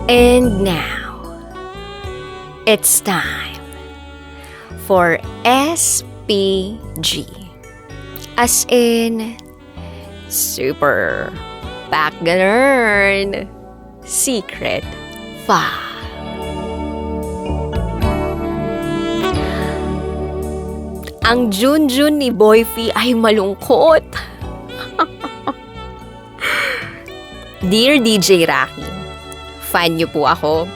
And now, it's time for SPG. As in, super back ganun. Secret file. Ang Junjun ni Boyfie ay malungkot. Dear DJ Rocky, fan niyo po ako.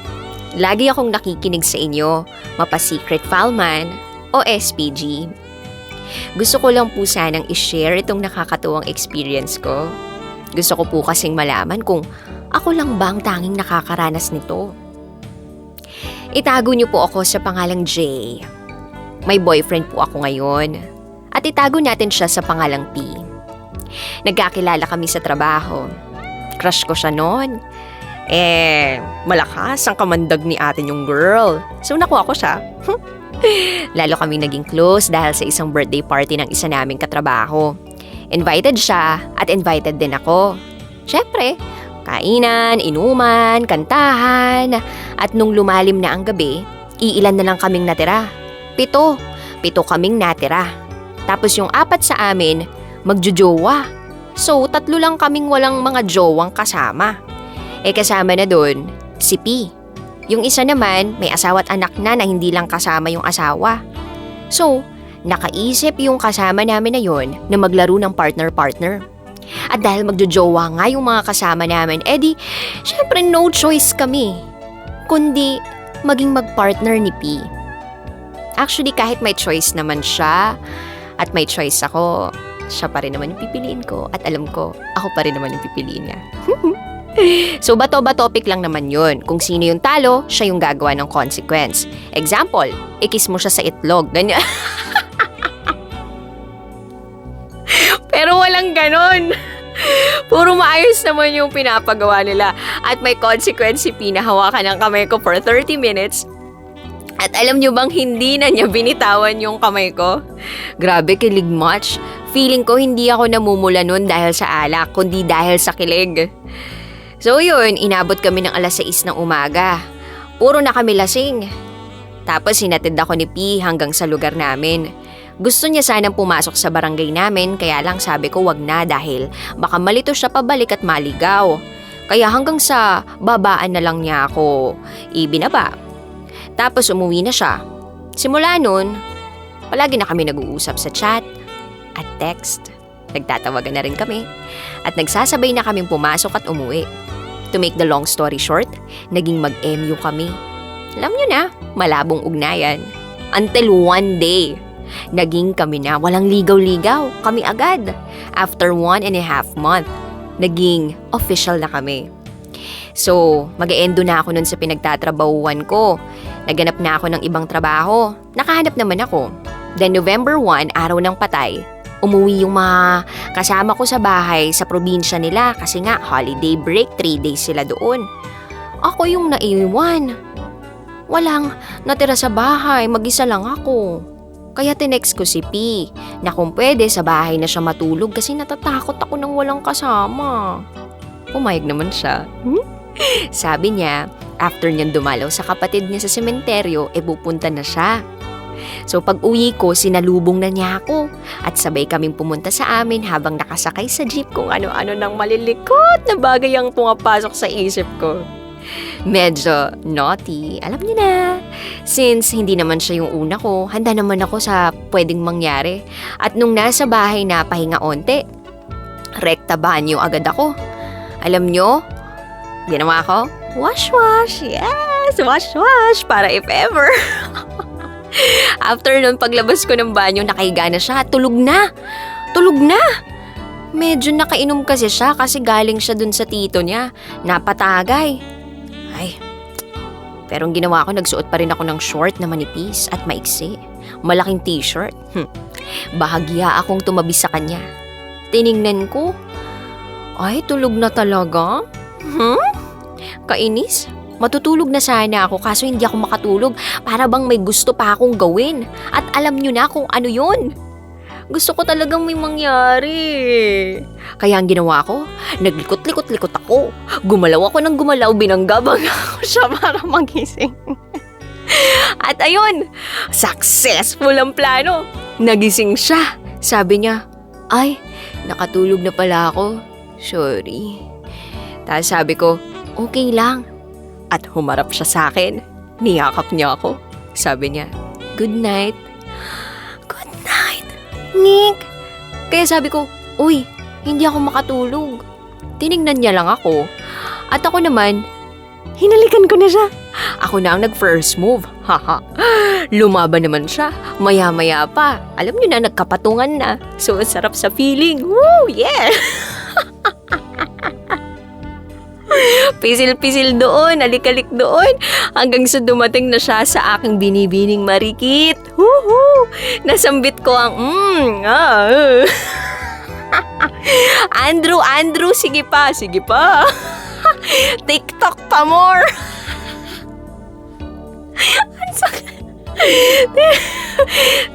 Lagi akong nakikinig sa inyo, mapa-secret file man o SPG. Gusto ko lang po sanang i-share itong nakakatuwang experience ko. Gusto ko po kasing malaman kung ako lang ba ang tanging nakakaranas nito. Itago niyo po ako sa pangalang Jay. May boyfriend po ako ngayon. At itago natin siya sa pangalang P. Nagkakilala kami sa trabaho. Crush ko siya noon. Malakas ang kamandag ni ate yung girl. So nakuha ko siya. Lalo kami naging close dahil sa isang birthday party ng isa naming katrabaho. Invited siya at invited din ako. Syempre, kainan, inuman, kantahan. At nung lumalim na ang gabi, iilan na lang kaming natira. 7 kaming natira. Tapos yung 4 sa amin, magjojowa. So, 3 lang kaming walang mga jowang kasama. Kasama na dun, si P. Yung isa naman, may asawa at anak na hindi lang kasama yung asawa. So, nakaisip yung kasama namin na yon na maglaro ng partner-partner. At dahil magjojowa nga yung mga kasama namin, syempre no choice kami. Kundi, maging magpartner ni P. Actually, kahit may choice naman siya at may choice ako, siya pa rin naman yung pipiliin ko at alam ko, ako pa rin naman yung pipiliin niya. So, bato-batopic lang naman yun. Kung sino yung talo, siya yung gagawa ng consequence. Example, ikis mo siya sa itlog. Ganyan. Pero walang ganon. Puro maayos naman yung pinapagawa nila. At may consequence si Pina, hawakan ng kamay ko for 30 minutes. At alam nyo bang hindi na niya binitawan yung kamay ko? Grabe, kilig much. Feeling ko hindi ako namumula nun dahil sa alak, kundi dahil sa kilig. So yun, inabot kami ng 6:00 ng umaga. Puro na kami lasing. Tapos hinatid ako ni P hanggang sa lugar namin. Gusto niya sanang pumasok sa barangay namin, kaya lang sabi ko wag na dahil baka malito siya pabalik at maligaw. Kaya hanggang sa babaan na lang niya ako ibinaba. Tapos umuwi na siya. Simula nun, palagi na kami nag-uusap sa chat at text. Nagtatawagan na rin kami. At nagsasabay na kaming pumasok at umuwi. To make the long story short, naging mag-MU kami. Alam nyo na, malabong ugnayan. Until one day, naging kami na. Walang ligaw-ligaw. Kami agad. After 1.5 month, naging official na kami. So, mag-e-endo na ako nun sa pinagtatrabahuan ko. Naganap na ako ng ibang trabaho. Nakahanap naman ako. Then November 1, araw ng patay, umuwi yung mga kasama ko sa bahay sa probinsya nila kasi nga holiday break, 3 days sila doon. Ako yung naiwan. Walang natira sa bahay, mag-isa lang ako. Kaya tinext ko si P na kung pwede sa bahay na siya matulog kasi natatakot ako nang walang kasama. Pumayag naman siya. Sabi niya, after niyang dumalaw sa kapatid niya sa sementeryo, pupunta na siya. So pag uwi ko, sinalubong na niya ako at sabay kaming pumunta sa amin habang nakasakay sa jeep kung ano-ano ng malilikot na bagay ang pumapasok sa isip ko. Medyo naughty, alam niyo na. Since hindi naman siya yung una ko, handa naman ako sa pwedeng mangyari. At nung nasa bahay na pahinga onte, rekta banyo agad ako. Alam niyo, ginawa ko, wash. Yes, wash. Para if ever. After nun, paglabas ko ng banyo, nakahiga na siya. Tulog na. Medyo nakainom kasi siya kasi galing siya dun sa tito niya. Napatagay. Ay, pero ang ginawa ko, nagsuot pa rin ako ng short na manipis at maiksi. Malaking t-shirt. Bahagya akong tumabi sa kanya. Tiningnan ko. Ay, tulog na talaga? Kainis? Matutulog na sana ako kaso hindi ako makatulog. Para bang may gusto pa akong gawin. At alam nyo na kung ano yun. Gusto ko talagang may mangyari. Kaya ang ginawa ko, naglikot-likot-likot ako. Gumalaw ako ng gumalaw, binangga-bangga ko siya para magising. At ayun, successful ang plano. Nagising siya. Sabi niya, ay, nakatulog na pala ako. Sorry. Tapos sabi ko, okay lang. At humarap siya sa akin. Niyakap niya ako. Sabi niya, good night. Good night, Nick. Kaya sabi ko, uy, hindi ako makatulog. Tinignan niya lang ako. At ako naman, hinalikan ko na siya. Ako na ang nag-first move. Haha. Lumaban naman siya. Maya-maya pa. Alam niyo na, nagkapatungan na. So, sarap sa feeling. Woo! Yeah! Pisil-pisil doon, alik-alik doon. Hanggang sa dumating na siya sa aking binibining marikit. Woohoo! Nasambit ko ang Andrew, sige pa. TikTok pa more.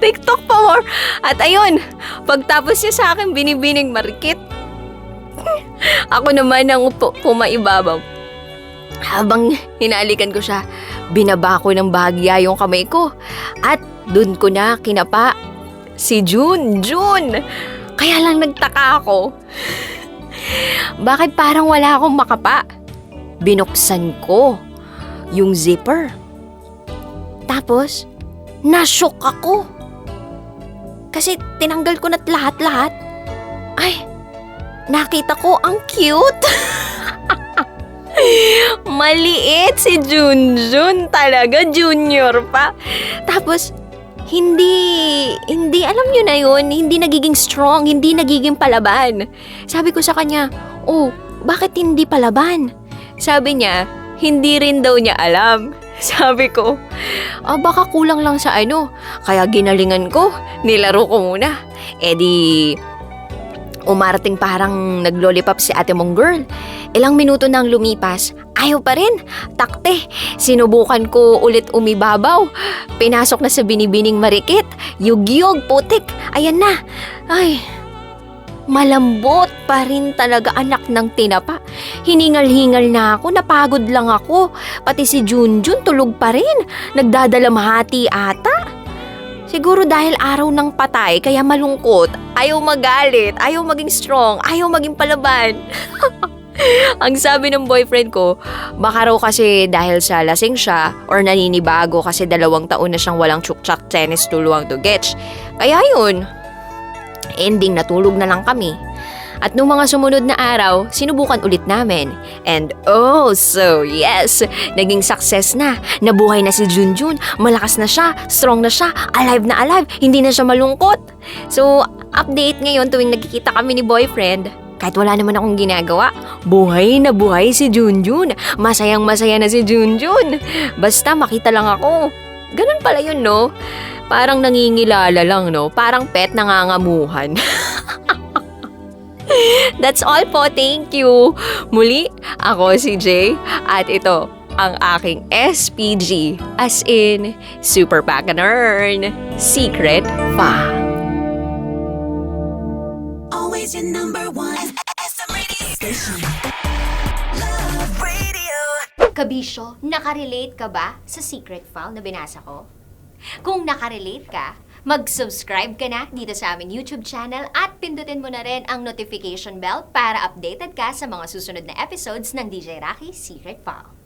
TikTok pa more. At ayun, pagtapos niya sa akin binibining marikit, ako naman ang pumaibabaw. Habang hinalikan ko siya, binaba ko ng bahagya yung kamay ko. At dun ko na kinapa si June. Kaya lang nagtaka ako. Bakit parang wala akong makapa? Binuksan ko yung zipper. Tapos, na-shock ako. Kasi tinanggal ko na't lahat-lahat. Ay, nakita ko ang cute. Maliit si Junjun talaga, junior pa. Tapos, hindi alam nyo na yun, hindi nagiging strong, hindi nagiging palaban. Sabi ko sa kanya, oh, bakit hindi palaban? Sabi niya, hindi rin daw niya alam. Sabi ko, baka kulang lang sa ano. Kaya ginalingan ko, nilaro ko muna. Di, umarating parang naglollipop si ate mong girl. Ilang minuto nang lumipas, ayaw pa rin. Takte, sinubukan ko ulit umibabaw. Pinasok na sa binibining marikit. Yugyog, putik, ayan na. Ay, malambot pa rin talaga, anak ng tinapa. Hiningal-hingal na ako, napagod lang ako. Pati si Junjun tulog pa rin. Nagdadalamhati ata. Siguro dahil araw ng patay, kaya malungkot. Ayaw magalit, ayaw maging strong, ayaw maging palaban. Ang sabi ng boyfriend ko, baka raw kasi dahil sa lasing siya or naninibago kasi 2 taon na siyang walang tsuktsak tennis tuluwang to getch. Kaya yun, ending natulog na lang kami. At nung mga sumunod na araw, sinubukan ulit namin. And oh, so yes, naging success na. Nabuhay na si Junjun, malakas na siya, strong na siya, alive na alive, hindi na siya malungkot. So, update ngayon tuwing nagkikita kami ni boyfriend. Kahit wala naman akong ginagawa, buhay na buhay si Junjun. Masayang-masaya na si Junjun. Basta makita lang ako. Ganun pala yun, no? Parang nangingilala lang, no? Parang pet nangangamuhan. That's all po. Thank you. Muli, ako si Jay. At ito, ang aking SPG. As in, Super Packanern. Secret Fa. Always your number one. SM Radio Station. Love Radio. Kabisyo, nakarelate ka ba sa secret file na binasa ko? Kung nakarelate ka, mag-subscribe ka na dito sa aming YouTube channel at pindutin mo na rin ang notification bell para updated ka sa mga susunod na episodes ng DJ Rocky Secret File.